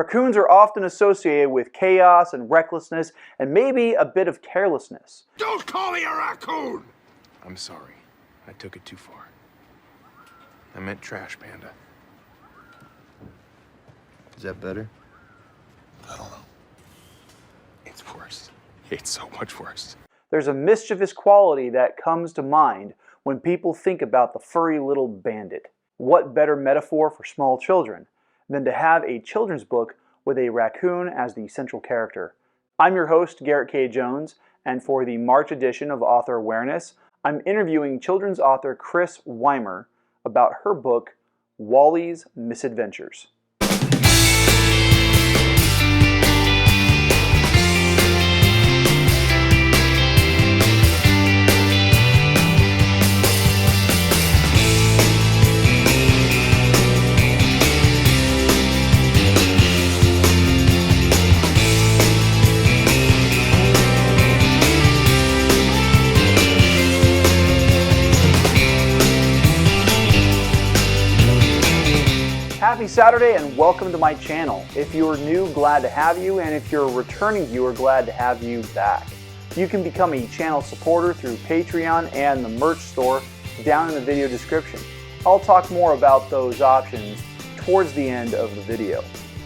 Raccoons are often associated with chaos and recklessness and maybe a bit of carelessness. Don't call me a raccoon! I'm sorry. I took it too far. I meant trash panda. Is that better? I don't know. It's worse. It's so much worse. There's a mischievous quality that comes to mind when people think about the furry little bandit. What better metaphor for small children than to have a children's book with a raccoon as the central character? I'm your host, Garrett K. Jones, and for the March edition of Author Awareness, I'm interviewing children's author Chrys Wimer about her book, Wally's Misadventures. Happy Saturday and welcome to my channel. If you're new, glad to have you, and if you're a returning viewer, glad to have you back. You can become a channel supporter through Patreon and the merch store down in the video description. I'll talk more about those options towards the end of the video.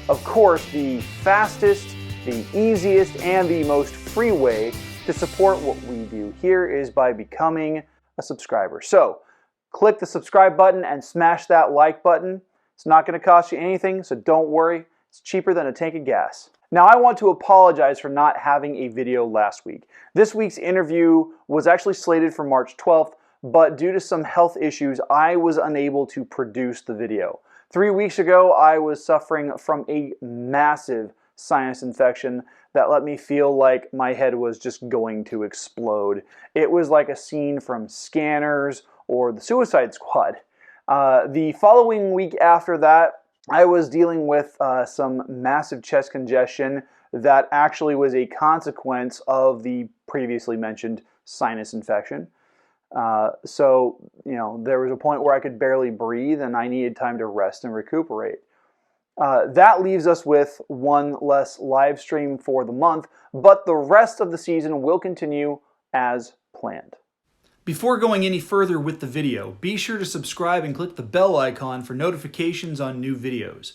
Of course, the fastest, the easiest, and the most free way to support what we do here is by becoming a subscriber. So, click the subscribe button and smash that like button. It's not going to cost you anything, so don't worry. It's cheaper than a tank of gas. Now, I want to apologize for not having a video last week. This week's interview was actually slated for March 12th, but due to some health issues, I was unable to produce the video. 3 weeks ago, I was suffering from a massive sinus infection that let me feel like my head was just going to explode. It was like a scene from Scanners or the Suicide Squad. The following week after that, I was dealing with some massive chest congestion that actually was a consequence of the previously mentioned sinus infection. So, there was a point where I could barely breathe and I needed time to rest and recuperate. That leaves us with one less live stream for the month, but the rest of the season will continue as planned. Before going any further with the video, be sure to subscribe and click the bell icon for notifications on new videos.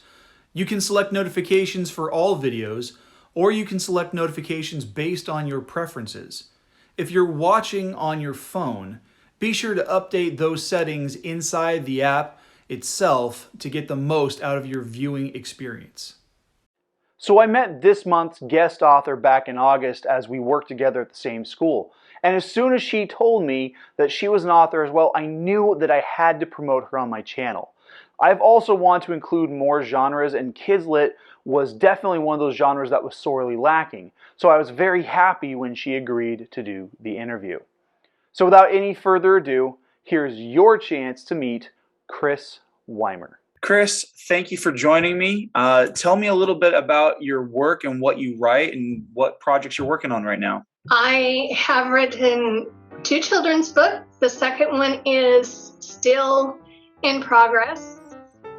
You can select notifications for all videos, or you can select notifications based on your preferences. If you're watching on your phone, be sure to update those settings inside the app itself to get the most out of your viewing experience. So I met this month's guest author back in August as we worked together at the same school. And as soon as she told me that she was an author as well, I knew that I had to promote her on my channel. I've also wanted to include more genres, and Kids Lit was definitely one of those genres that was sorely lacking. So I was very happy when she agreed to do the interview. So without any further ado, here's your chance to meet Chrys Wimer. Chrys, thank you for joining me. Tell me a little bit about your work and what you write and what projects you're working on right now. I have written 2 children's books. The second one is still in progress.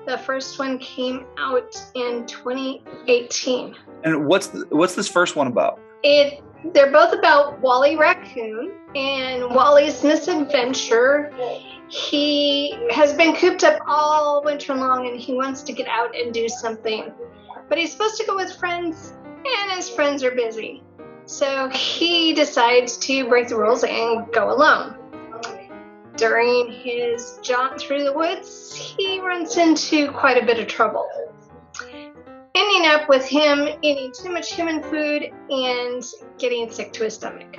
The first one came out in 2018. And what's this first one about? They're both about Wally Raccoon and Wally's Misadventure. He has been cooped up all winter long and he wants to get out and do something. But he's supposed to go with friends and his friends are busy. So he decides to break the rules and go alone. During his jaunt through the woods, he runs into quite a bit of trouble, ending up with him eating too much human food and getting sick to his stomach.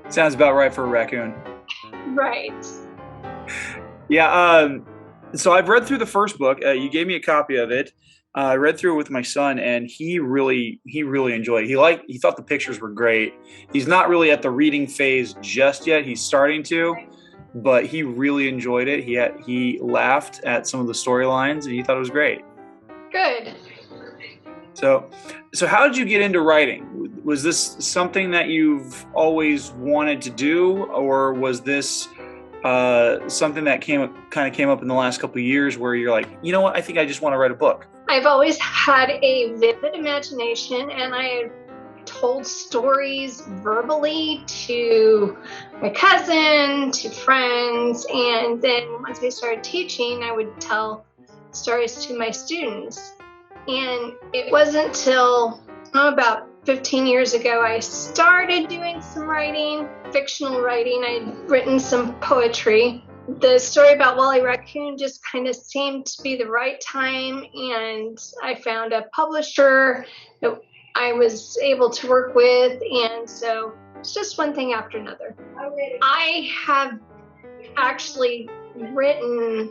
Sounds about right for a raccoon. Right. Yeah, so I've read through the first book. You gave me a copy of it. I read through it with my son, and he really enjoyed it. He thought the pictures were great. He's not really at the reading phase just yet. He's starting to, but he really enjoyed it. He laughed at some of the storylines, and he thought it was great. Good. So how did you get into writing? Was this something that you've always wanted to do, or was this something that came up in the last couple of years where you're like, you know what, I think I just want to write a book? I've always had a vivid imagination, and I told stories verbally to my cousin, to friends, and then once I started teaching, I would tell stories to my students. And it wasn't till about 15 years ago I started doing some writing, fictional writing. I'd written some poetry. The story about Wally Raccoon just kind of seemed to be the right time, and I found a publisher that I was able to work with, and so it's just one thing after another. I have actually written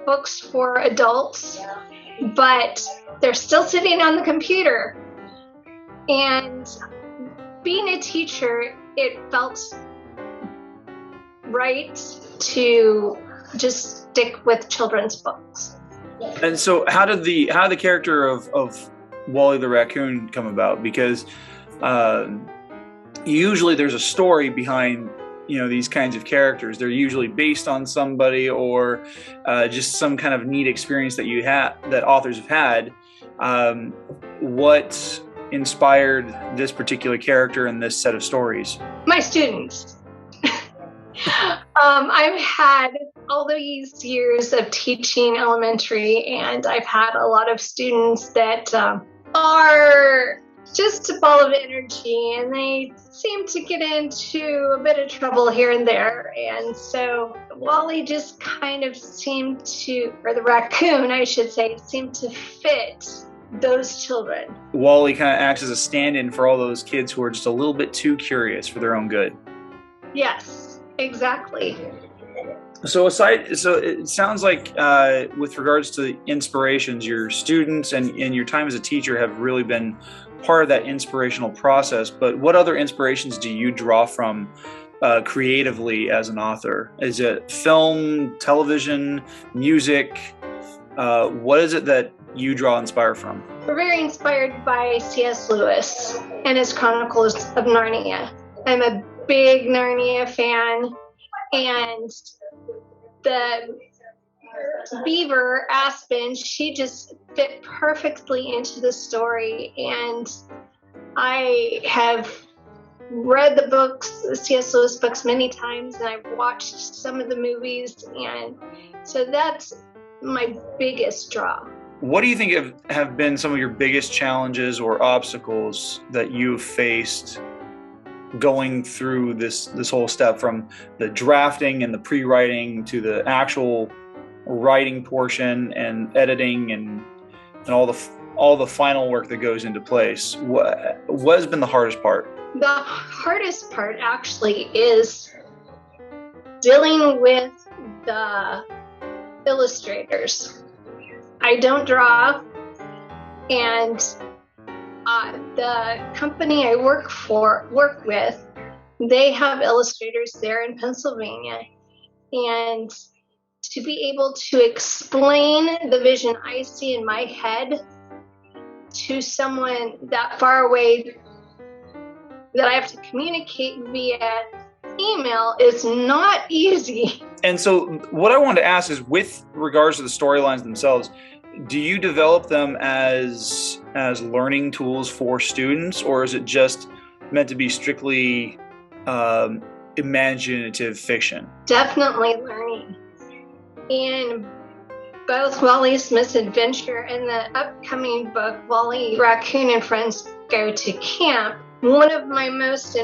books for adults, but they're still sitting on the computer. And being a teacher, it felt right to just stick with children's books. And so how did the character of Wally the Raccoon come about? Because usually there's a story behind these kinds of characters. They're usually based on somebody or just some kind of neat experience that authors have had. What inspired this particular character and this set of stories? My students. I've had all these years of teaching elementary, and I've had a lot of students that are just a ball of energy, and they seem to get into a bit of trouble here and there. And so Wally just kind of seemed to, or the raccoon, I should say, seemed to fit those children. Wally kind of acts as a stand-in for all those kids who are just a little bit too curious for their own good. Yes, exactly. So it sounds like with regards to the inspirations, your students and your time as a teacher have really been part of that inspirational process. But what other inspirations do you draw from creatively as an author? Is it film, television, music? What is it that you inspire from? We're very inspired by C.S. Lewis and his Chronicles of Narnia. I'm a big Narnia fan, and the beaver, Aspen, she just fit perfectly into the story. And I have read the books, the C.S. Lewis books, many times, and I've watched some of the movies, and so that's my biggest draw. What do you think have been some of your biggest challenges or obstacles that you've faced going through this whole step, from the drafting and the pre-writing to the actual writing portion and editing and all the final work that goes into place? What has been the hardest part? The hardest part actually is dealing with the illustrators. I don't draw, and the company I work with, they have illustrators there in Pennsylvania, and to be able to explain the vision I see in my head to someone that far away that I have to communicate via email is not easy. And so what I wanted to ask is, with regards to the storylines themselves, do you develop them as learning tools for students, or is it just meant to be strictly imaginative fiction? Definitely learning. In both Wally's Misadventure and the upcoming book, Wally Raccoon and Friends Go to Camp, one of my most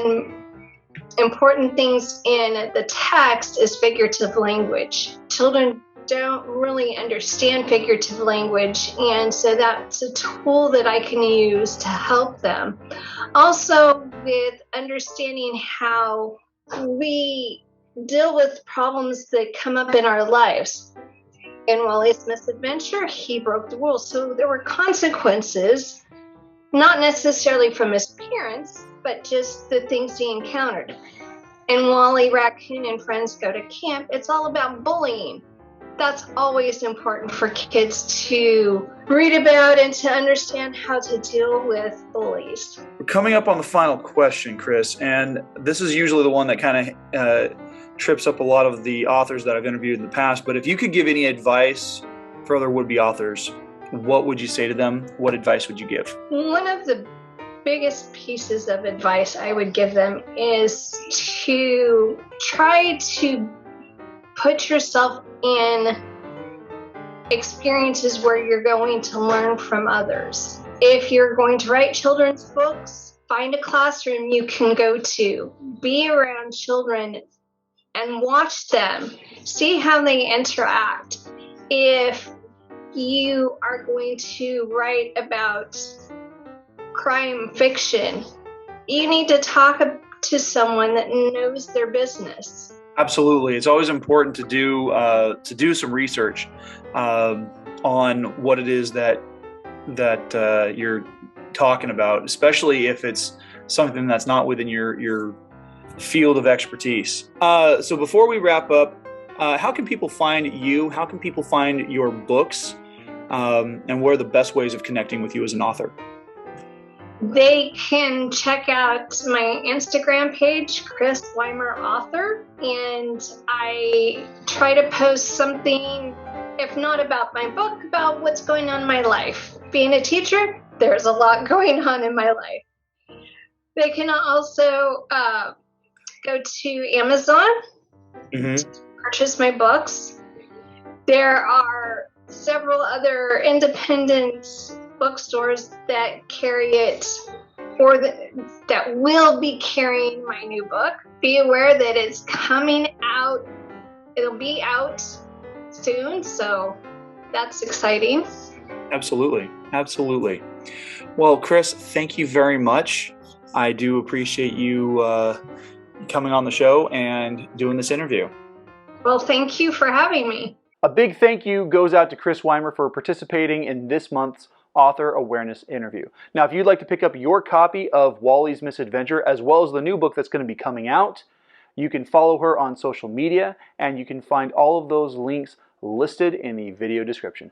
important things in the text is figurative language. Children don't really understand figurative language, and so that's a tool that I can use to help them. Also, with understanding how we deal with problems that come up in our lives. In Wally's Misadventure, he broke the rules, so there were consequences, not necessarily from his parents, but just the things he encountered. In Wally Raccoon and Friends Go to Camp, it's all about bullying. That's always important for kids to read about and to understand how to deal with bullies. We're coming up on the final question, Chrys, and this is usually the one that kind of trips up a lot of the authors that I've interviewed in the past. But if you could give any advice for other would-be authors, what would you say to them? What advice would you give? One of the biggest pieces of advice I would give them is to try to put yourself in experiences where you're going to learn from others. If you're going to write children's books, find a classroom you can go to, be around children and watch them, see how they interact. If you are going to write about crime fiction, you need to talk to someone that knows their business. Absolutely. It's always important to do some research on what it is that you're talking about, especially if it's something that's not within your field of expertise. So before we wrap up, how can people find you? How can people find your books? And what are the best ways of connecting with you as an author? They can check out my Instagram page, Chrys Wimer Author, and I try to post something, if not about my book, about what's going on in my life. Being a teacher, there's a lot going on in my life. They can also go to Amazon to purchase my books. There are several other independent bookstores that carry it, or that will be carrying my new book. Be aware that it's coming out. It'll be out soon, so that's exciting. Absolutely. Absolutely. Well, Chrys, thank you very much. I do appreciate you coming on the show and doing this interview. Well, thank you for having me. A big thank you goes out to Chrys Wimer for participating in this month's Author Awareness Interview. Now, if you'd like to pick up your copy of Wally's Misadventure, as well as the new book that's going to be coming out, you can follow her on social media, and you can find all of those links listed in the video description.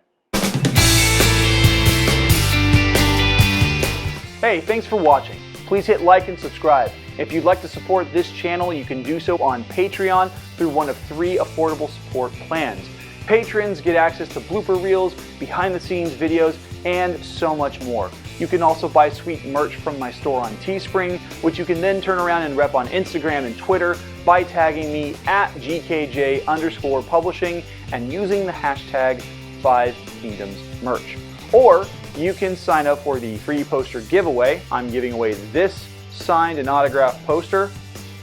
Hey, thanks for watching. Please hit like and subscribe. If you'd like to support this channel, you can do so on Patreon through one of 3 affordable support plans. Patrons get access to blooper reels, behind-the-scenes videos, and so much more. You can also buy sweet merch from my store on Teespring, which you can then turn around and rep on Instagram and Twitter by tagging me at GKJ_publishing and using the hashtag 5kingdomsmerch. Or you can sign up for the free poster giveaway. I'm giving away this signed and autographed poster.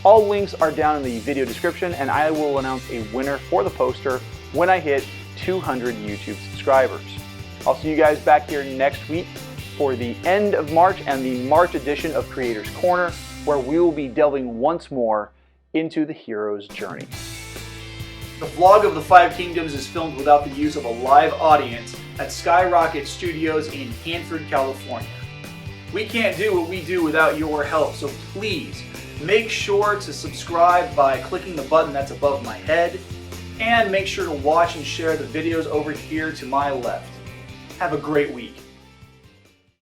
All links are down in the video description, and I will announce a winner for the poster when I hit 200 YouTube subscribers. I'll see you guys back here next week for the end of March and the March edition of Creator's Corner, where we will be delving once more into the hero's journey. The vlog of the 5 Kingdoms is filmed without the use of a live audience at Skyrocket Studios in Hanford, California. We can't do what we do without your help, so please make sure to subscribe by clicking the button that's above my head, and make sure to watch and share the videos over here to my left. Have a great week.